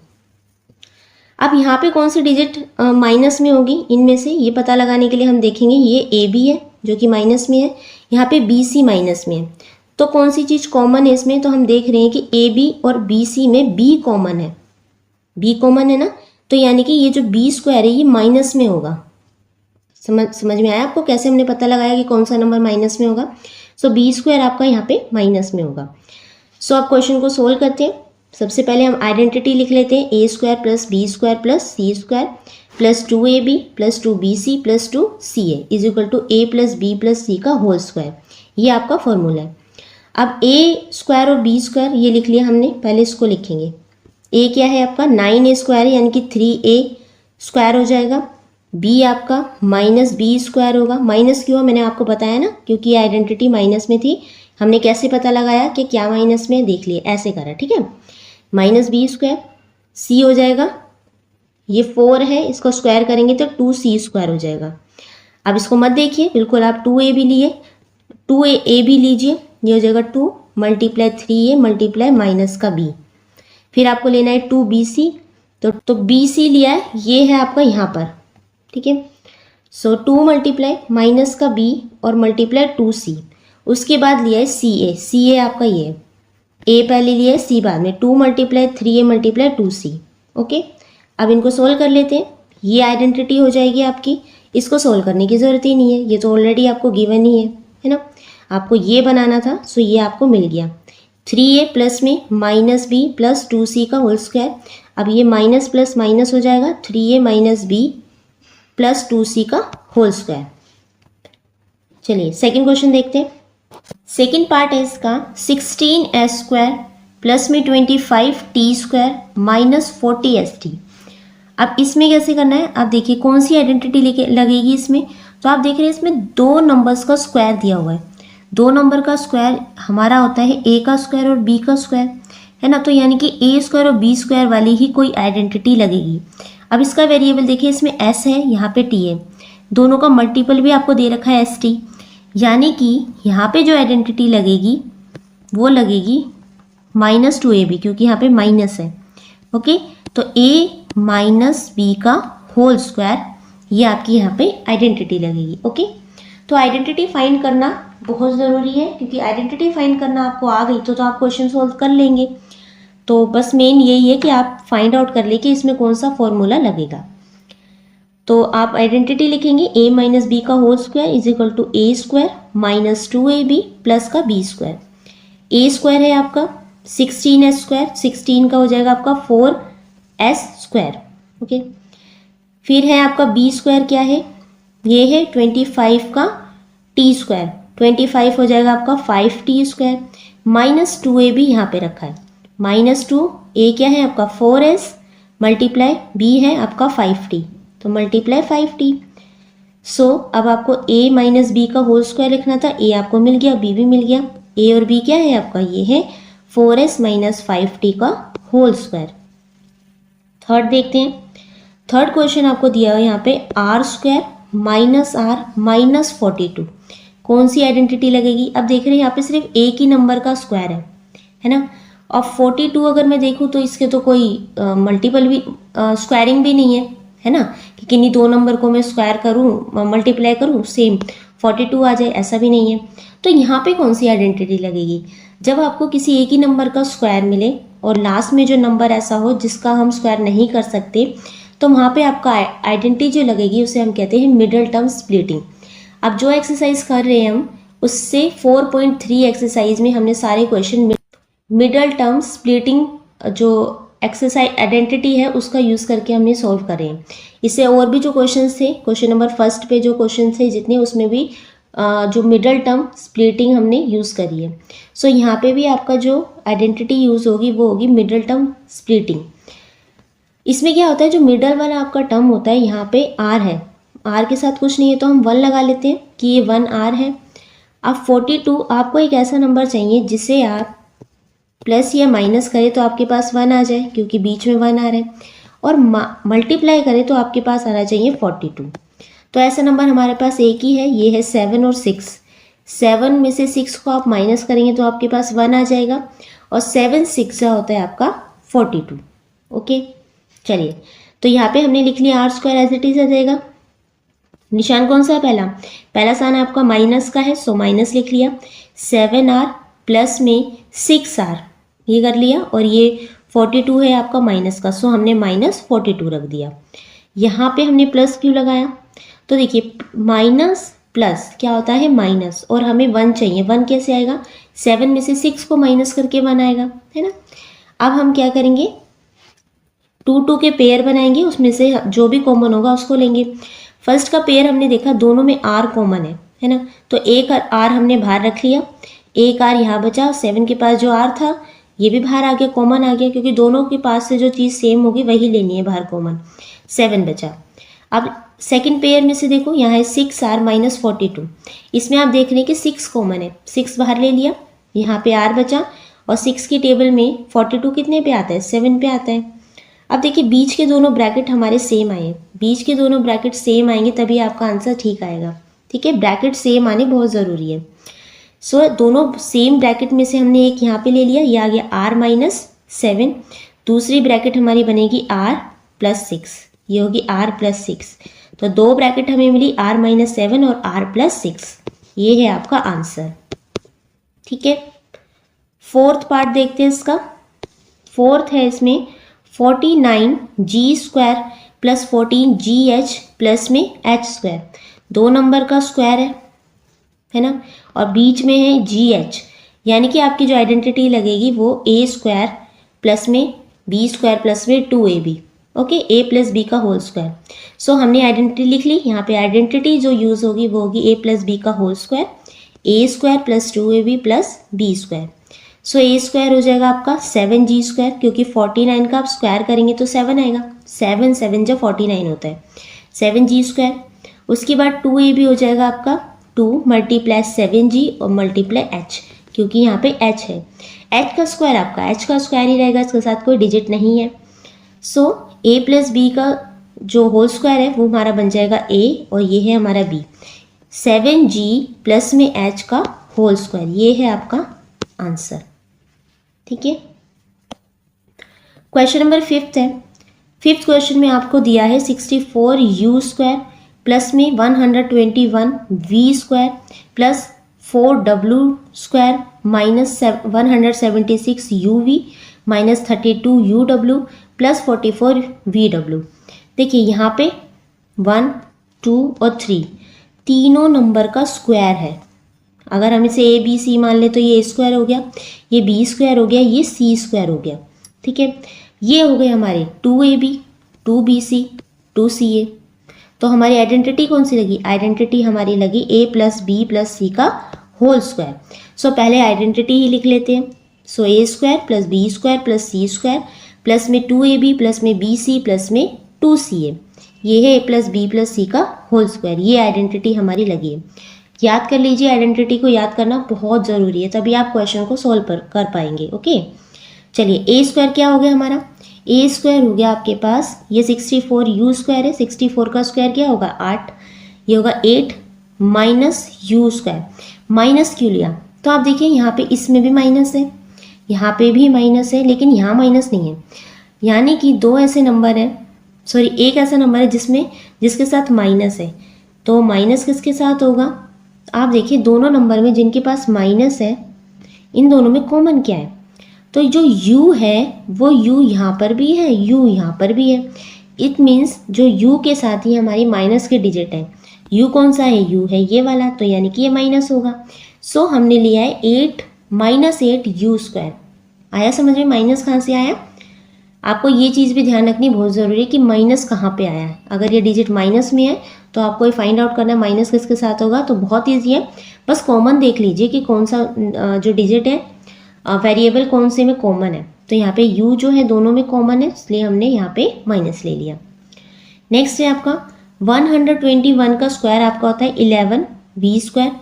अब यहाँ पे कौन सी डिजिट माइनस में होगी इनमें से, ये पता लगाने के लिए हम देखेंगे। ये ए बी है जो कि माइनस में है, यहाँ पे बी सी माइनस में है। तो कौन सी चीज़ कॉमन है इसमें? तो हम देख रहे हैं कि ए बी और बी सी में बी कॉमन है, बी कॉमन है ना। तो यानी कि ये जो बी स्क्वायर है ये माइनस में होगा। समझ में आया आपको कैसे हमने पता लगाया कि कौन सा नंबर माइनस में होगा? सो बी स्क्वायर आपका यहाँ पे माइनस में होगा। सो अब क्वेश्चन को सोल्व करते हैं। सबसे पहले हम आइडेंटिटी लिख लेते हैं, A square plus B square plus C square plus 2ab plus 2bc plus 2ca is equal to A plus B plus C का होल स्क्वायर। ये आपका फॉर्मूला है। अब ए स्क्वायर और बी स्क्वायर ये लिख लिया हमने, पहले इसको लिखेंगे। ए क्या है आपका 9a स्क्वायर है, यानी कि 3a स्क्वायर हो जाएगा। बी आपका माइनस बी स्क्वायर होगा। माइनस क्यों? मैंने आपको बताया ना, क्योंकि आइडेंटिटी माइनस में थी। हमने कैसे पता लगाया कि क्या माइनस में, देख लिए, ऐसे करा, ठीक है। माइनस बी स्क्वायर, सी हो जाएगा, ये 4 है, इसको स्क्वायर करेंगे तो 2c स्क्वायर हो जाएगा। अब इसको मत देखिए, बिल्कुल आप 2a भी लिए, 2a भी लीजिए, ये हो जाएगा 2 मल्टीप्लाई 3a मल्टीप्लाई माइनस का b। फिर आपको लेना है 2bc, तो bc लिया है, ये है आपका यहाँ पर, ठीक है। सो 2 मल्टीप्लाई माइनस का b और मल्टीप्लाई 2c। उसके बाद लिया है ca आपका ये a पहले लिया है, c बाद में, 2 multiply 3a multiply 2c। Okay, अब इनको सोल्व कर लेते हैं। ये आइडेंटिटी हो जाएगी आपकी, इसको सोल्व करने की ज़रूरत ही नहीं है, ये तो ऑलरेडी आपको गिवन ही है ना। आपको ये बनाना था, सो ये आपको मिल गया। 3a प्लस में माइनस b प्लस 2c का होल स्क्वायर। अब ये माइनस प्लस माइनस हो जाएगा, 3a minus b plus 2c का होल स्क्वायर। चलिए सेकेंड क्वेश्चन देखते हैं। सेकेंड पार्ट है इसका 16s स्क्वायर प्लस में 25t स्क्वायर माइनस 40st। अब इसमें कैसे करना है? आप देखिए कौन सी आइडेंटिटी लगेगी इसमें। तो आप देख रहे हैं इसमें 2 नंबर्स का स्क्वायर दिया हुआ है। 2 नंबर का स्क्वायर हमारा होता है a का स्क्वायर और b का स्क्वायर, है ना। तो यानी कि a स्क्वायर और b स्क्वायर वाली ही कोई आइडेंटिटी लगेगी। अब इसका वेरिएबल देखिए, इसमें s है, यहाँ पे t है, दोनों का मल्टीपल भी आपको दे रखा है st, यानी कि यहाँ पे जो आइडेंटिटी लगेगी वो लगेगी माइनस 2ab, क्योंकि यहाँ पे माइनस है। ओके, तो a माइनस बी का होल स्क्वायर, ये आपकी यहाँ पे आइडेंटिटी लगेगी। ओके, तो आइडेंटिटी फाइंड करना बहुत ज़रूरी है, क्योंकि आइडेंटिटी फाइंड करना आपको आ गई तो आप क्वेश्चन सोल्व कर लेंगे। तो बस मेन यही है कि आप फाइंड आउट कर ले कि इसमें कौन सा फॉर्मूला लगेगा। तो आप आइडेंटिटी लिखेंगे a माइनस बी का whole square is equal to a square minus 2ab plus का b स्क्वायर। a स्क्वायर है आपका 16s स्क्वायर, 16 का हो जाएगा आपका 4s स्क्वायर। ओके, फिर है आपका b स्क्वायर, क्या है? ये है 25 का t स्क्वायर, 25 हो जाएगा आपका 5t स्क्वायर माइनस 2ab यहाँ पे रखा है, माइनस 2, a क्या है आपका 4s मल्टीप्लाई b है आपका 5t, तो मल्टीप्लाई 5t। सो अब आपको a माइनस बी का होल स्क्वायर लिखना था, a आपको मिल गया, b भी मिल गया। a और b क्या है आपका? ये है 4s माइनस 5t का होल स्क्वायर। थर्ड देखते हैं। थर्ड क्वेश्चन आपको दिया है यहाँ पे r square minus r minus 42। कौन सी आइडेंटिटी लगेगी? अब देख रहे हैं यहाँ पे सिर्फ एक ही नंबर का स्क्वायर है ना, और 42 अगर मैं देखूँ तो इसके तो कोई मल्टीपल भी स्क्वायरिंग भी नहीं है ना, कि किन्हीं दो नंबर को मैं स्क्वायर करूँ मल्टीप्लाई करूँ सेम 42 आ जाए, ऐसा भी नहीं है। तो यहाँ पे कौन सी आइडेंटिटी लगेगी, जब आपको किसी एक ही नंबर का स्क्वायर मिले और लास्ट में जो नंबर ऐसा हो जिसका हम स्क्वायर नहीं कर सकते, तो वहाँ पे आपका आइडेंटिटी जो लगेगी उसे हम कहते हैं मिडल टर्म स्प्लिटिंग। अब जो एक्सरसाइज कर रहे हैं हम, उससे 4.3 एक्सरसाइज में हमने सारे क्वेश्चन मिडल टर्म स्प्लिटिंग जो एक्सरसाइज आइडेंटिटी है उसका यूज़ करके हमने सॉल्व करे हैं। इससे और भी जो क्वेश्चन थे, क्वेश्चन नंबर फर्स्ट पे जो क्वेश्चन थे जितने, उसमें भी जो मिडल टर्म स्प्लिटिंग हमने यूज़ करी है। सो यहाँ पे भी आपका जो आइडेंटिटी यूज़ होगी वो होगी मिडल टर्म स्प्लिटिंग। इसमें क्या होता है, जो मिडल वाला आपका टर्म होता है, यहाँ पे आर है, आर के साथ कुछ नहीं है तो हम 1 लगा लेते हैं कि ये 1 आर है। अब 42 आपको एक ऐसा नंबर चाहिए जिसे आप प्लस या माइनस करें तो आपके पास 1 आ जाए, क्योंकि बीच में 1 आ रहा है, और मल्टीप्लाई करें तो आपके पास आना चाहिए 42। तो ऐसा नंबर हमारे पास एक ही है, ये है 7 और 6। 7 में से 6 को आप माइनस करेंगे तो आपके पास 1 आ जाएगा, और 7 6 होता है आपका 42। ओके, चलिए, तो यहाँ पे हमने लिख लिया R square as it is आ जाएगा। निशान कौन सा है, पहला साइन आपका माइनस का है, सो माइनस लिख लिया। 7r प्लस में 6r ये कर लिया, और ये 42 है आपका माइनस का, सो हमने माइनस 42 रख दिया। यहाँ पे हमने प्लस क्यों लगाया, तो देखिए माइनस प्लस क्या होता है माइनस, और हमें 1 चाहिए। 1 कैसे आएगा, 7 में से 6 को माइनस करके 1 आएगा, है ना। अब हम क्या करेंगे, 2 के पेयर बनाएंगे, उसमें से जो भी कॉमन होगा उसको लेंगे। फर्स्ट का पेयर हमने देखा दोनों में आर कॉमन है ना, तो एक आर हमने बाहर रख लिया, एक आर यहाँ बचा। 7 के पास जो आर था ये भी बाहर आ गया, कॉमन आ गया, क्योंकि दोनों के पास से जो चीज़ सेम होगी वही लेनी है बाहर कॉमन। 7 बचा। अब सेकंड पेयर में से देखो, यहाँ है 6r माइनस 42, इसमें आप देख रहे हैं कि 6 कॉमन है, 6 बाहर ले लिया, यहाँ पे r बचा, और 6 की टेबल में 42 कितने पे आता है, 7 पे आता है। अब देखिए बीच के दोनों ब्रैकेट हमारे सेम आए, बीच के दोनों ब्रैकेट सेम आएंगे तभी आपका आंसर ठीक आएगा, ठीक है। ब्रैकेट सेम आने बहुत ज़रूरी है। सो दोनों सेम ब्रैकेट में से हमने एक यहाँ पे ले लिया, ये आ गया r माइनस 7। दूसरी ब्रैकेट हमारी बनेगी r प्लस 6, ये होगी r प्लस 6। तो दो ब्रैकेट हमें मिली r माइनस 7 और r प्लस 6, ये है आपका आंसर, ठीक है। फोर्थ पार्ट देखते हैं इसका। फोर्थ है इसमें 49g square plus 14gh plus में h स्क्वायर, दो नंबर का स्क्वायर है ना, और बीच में है gh, यानी कि आपकी जो आइडेंटिटी लगेगी वो a स्क्वायर प्लस में b स्क्वायर प्लस में 2ab, okay, a plus b का होल स्क्वायर। सो हमने आइडेंटिटी लिख ली। यहाँ पे आइडेंटिटी जो यूज़ होगी वो होगी a प्लस b का whole square, a square plus 2ab plus b square. So a square हो जाएगा आपका 7g स्क्वायर, क्योंकि 49 का आप स्क्वायर करेंगे तो 7 आएगा, 7 7 जब 49 होता है, 7g स्क्वायर। उसके बाद 2ab हो जाएगा आपका 2 मल्टीप्लाई 7g और मल्टीप्लाई h, क्योंकि यहाँ पे h है, h का स्क्वायर आपका h का स्क्वायर ही रहेगा, इसके साथ कोई डिजिट नहीं है। सो a प्लस b का जो होल स्क्वायर है वो हमारा बन जाएगा a, और ये है हमारा b। 7g प्लस में h का होल स्क्वायर, ये है आपका आंसर, ठीक है। क्वेश्चन नंबर 5 है। 5th क्वेश्चन में आपको दिया है 64u स्क्वायर प्लस में 121v square plus 4w square minus 176uv minus 32uw plus 44vw। देखिए यहाँ पे 1, 2 और 3 तीनों नंबर का स्क्वायर है। अगर हम इसे ए बी सी मान ले तो ये a स्क्वायर हो गया, ये b स्क्वायर हो गया, ये c स्क्वायर हो गया, ठीक है। ये हो गए हमारे 2ab 2bc 2ca। तो हमारी आइडेंटिटी कौन सी लगी, आइडेंटिटी हमारी लगी a plus B plus C का होल स्क्वायर। सो पहले आइडेंटिटी ही लिख लेते हैं। So a square plus B square plus C square plus में 2ab प्लस में bc प्लस में 2ca, ये है a plus B plus C का होल स्क्वायर। ये आइडेंटिटी हमारी लगी है। याद कर लीजिए, आइडेंटिटी को याद करना बहुत ज़रूरी है, तभी आप क्वेश्चन को सॉल्व कर पाएंगे, ओके। चलिए ए स्क्वायर क्या हो गया हमारा, ए स्क्वायर हो गया आपके पास, ये 64u स्क्वायर है, 64 का स्क्वायर क्या होगा 8, ये होगा 8 माइनस यू स्क्वायर। माइनस क्यों लिया, तो आप देखिए यहाँ पे इसमें भी माइनस है, यहाँ पे भी माइनस है, लेकिन यहाँ माइनस नहीं है। यानी कि दो ऐसे नंबर हैं, सॉरी एक ऐसा नंबर है जिसके साथ माइनस है। तो माइनस किसके साथ होगा? आप देखिए दोनों नंबर में जिनके पास माइनस है, इन दोनों में कॉमन क्या है? तो जो u है वो u यहाँ पर भी है, u यहाँ पर भी है। इट मीन्स जो u के साथ ही हमारी माइनस के डिजिट है। u कौन सा है? u है ये वाला, तो यानी कि ये माइनस होगा। सो हमने लिया है 8 माइनस 8 u स्क्वायर। आया समझ में माइनस कहाँ से आया? आपको ये चीज़ भी ध्यान रखनी बहुत ज़रूरी है कि माइनस कहाँ पे आया है। अगर ये डिजिट माइनस में है तो आपको ये फाइंड आउट करना है माइनस किसके साथ होगा। तो बहुत ईजी है, बस कॉमन देख लीजिए कि कौन सा जो डिजिट है, वेरिएबल कौन से में कॉमन है। तो यहाँ पे u जो है दोनों में कॉमन है, इसलिए हमने यहाँ पे माइनस ले लिया। नेक्स्ट है आपका 121 का स्क्वायर आपका होता है 11b स्क्वायर,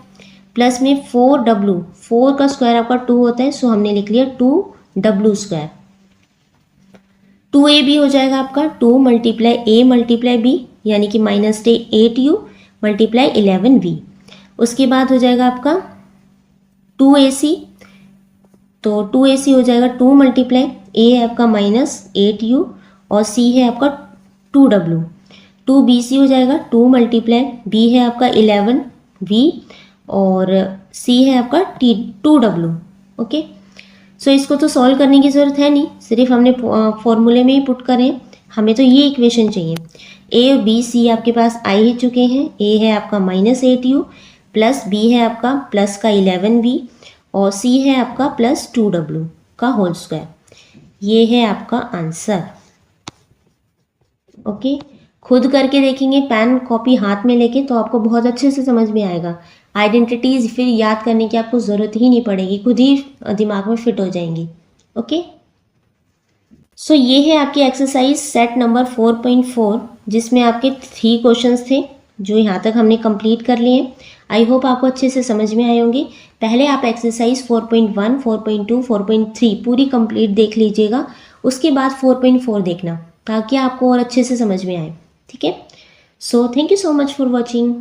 प्लस में 4w, 4 का स्क्वायर आपका 2 होता है, सो हमने लिख लिया 2w स्क्वायर। 2a भी हो जाएगा आपका, 2 मल्टीप्लाई a मल्टीप्लाई b, यानी कि माइनस 8u मल्टीप्लाई 11v। उसके बाद हो जाएगा आपका 2ac, तो 2ac हो जाएगा 2 मल्टीप्लाई a है आपका माइनस 8u और c है आपका 2w। 2bc हो जाएगा 2 मल्टीप्लाई b है आपका 11v और c है आपका 2w। ओके, सो इसको तो सॉल्व करने की ज़रूरत है नहीं, सिर्फ हमने फॉर्मूले में ही पुट करें। हमें तो ये इक्वेशन चाहिए। a और b c आपके पास आ ही चुके हैं। a है आपका माइनस 8u प्लस b है आपका प्लस का 11v और c है आपका प्लस 2w का होल स्क्वायर। ये है आपका आंसर। ओके, खुद करके देखेंगे पेन कॉपी हाथ में लेके तो आपको बहुत अच्छे से समझ में आएगा। आइडेंटिटीज़ फिर याद करने की आपको ज़रूरत ही नहीं पड़ेगी, खुद ही दिमाग में फिट हो जाएंगी। ओके, सो ये है आपकी एक्सरसाइज सेट नंबर 4.4, जिसमें आपके 3 क्वेश्चंस थे जो यहाँ तक हमने कंप्लीट कर लिए। आई होप आपको अच्छे से समझ में आए होंगे। पहले आप एक्सरसाइज 4.1, 4.2, 4.3 पूरी कंप्लीट देख लीजिएगा, उसके बाद 4.4 देखना ताकि आपको और अच्छे से समझ में आए। ठीक है, so thank you so much for watching.